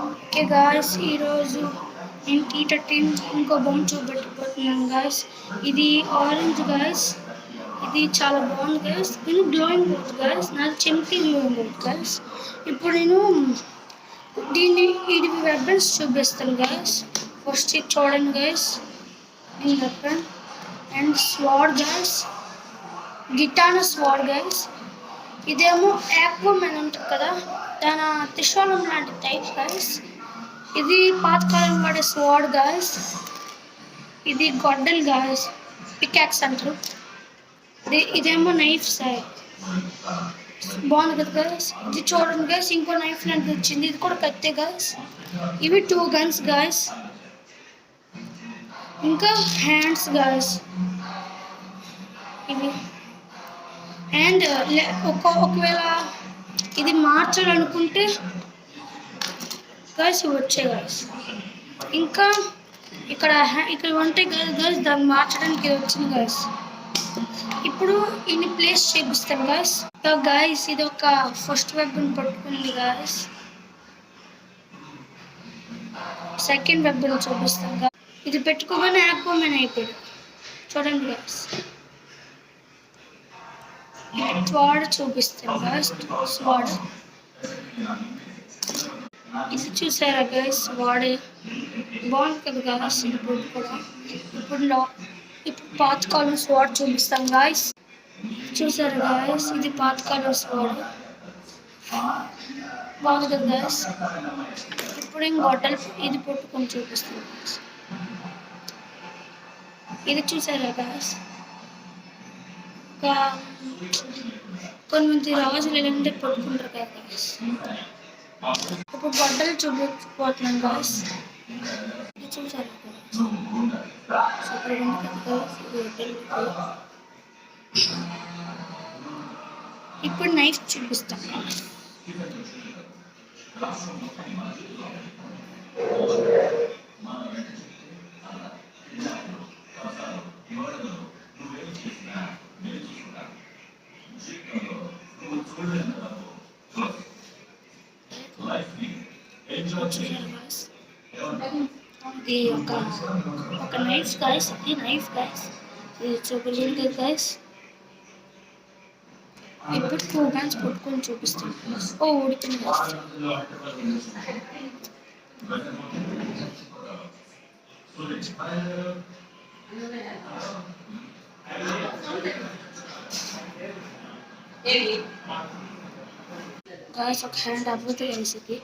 Okay guys, ఈరోజు నేను T13 ఇంకో బొమ్మ చూపెట్టబోతున్నాను గాయస్. ఇది ఆరెంజ్ గాయస్. ఇది చాలా బాగుంది గాయస్. నేను గ్లోయింగ్ బోర్డ్ గాయస్, నాది చెంకి గ్లోయింగ్ బోర్డ్ గాయస్. ఇప్పుడు నేను ఇది వెపన్స్ చూపిస్తాను గాయస్. ఫస్ట్ ఇది చూడండి గాయస్, దీని వెపన్ అండ్ స్వాడ్ గాయస్, గిటానా స్వాడ్ గాయస్. ఇదేమో యాక్వామెన్ ఉంటుంది కదా, దాని త్రిశూలం లాంటి టైప్ గాయస్. ఇది పాతకాలం వాడే స్వాడ్ గాయస్. ఇది గొడ్డలు గాయస్, పికాక్స్ అంటారు. ఇదేమో నైఫ్ సార్, బాగుంది కదా గాయస్. ఇది చూడండి గాయస్, ఇంకో నైఫ్ లాంటిది వచ్చింది, ఇది కూడా కత్తే గాయస్. ఇవి 2 గన్స్ గాయస్. ఇంకా హ్యాండ్స్ గాయస్ ఇవి. అండ్ ఒకవేళ ఇది మార్చాలనుకుంటే గాయస్ ఇవి వచ్చాయి గాయస్. ఇంకా ఇక్కడ ఉంటాయి గాయస్, దాన్ని మార్చడానికి ఇది వచ్చింది గాయస్. ఇప్పుడు ఇన్ని ప్లేస్ చేపిస్తాను గాయస్. గాయస్ ఇది ఒక ఫస్ట్ వెపన్ పట్టుకుంది గాయస్. సెకండ్ వెపన్ చూపిస్తాను గాయస్. ఇది పెట్టుకోగానే యాక్వామెన్ అయిపోయాడు చూడండి గాయస్. స్వాడ్ చూపిస్తాను గాయస్. స్వాడ్ ఇది చూసారా గాయస్, స్వాడ్ బాగుంది కదా గాయస్. ఇప్పుడు కూడా ఇప్పుడు పాతకాలం స్వాడ్ చూపిస్తాం గాయస్. చూసారా గాయస్, ఇది పాతకాలం స్వాడ్ బాగుంది కదా గాయస్. ఇప్పుడు ఇంకొటల్ ఇది పట్టుకొని చూపిస్తాం గాయస్. ఇది చూసారా గాయస్, కొంతమంది రాజులు ఇలాంటి పట్టుకుంటారు కదా గాయస్. ఇప్పుడు గొడ్డలు చూపించబోతున్నాను గాయస్. ఇది చూసారా గాయస్. ఇప్పుడు నైఫ్ చూపిస్తాను గాయస్. ఇది ఒక నైఫ్ గాయస్. ఇది నైఫ్ గాయస్, ఇది చూపించండి గాయస్. ఇప్పుడు 2 గన్స్ పట్టుకొని చూపిస్తాను. ఓ ఉడికింది గాయస్. గాయస్ ఒక హ్యాండ్ అవ్వదు గాయస్. ఇది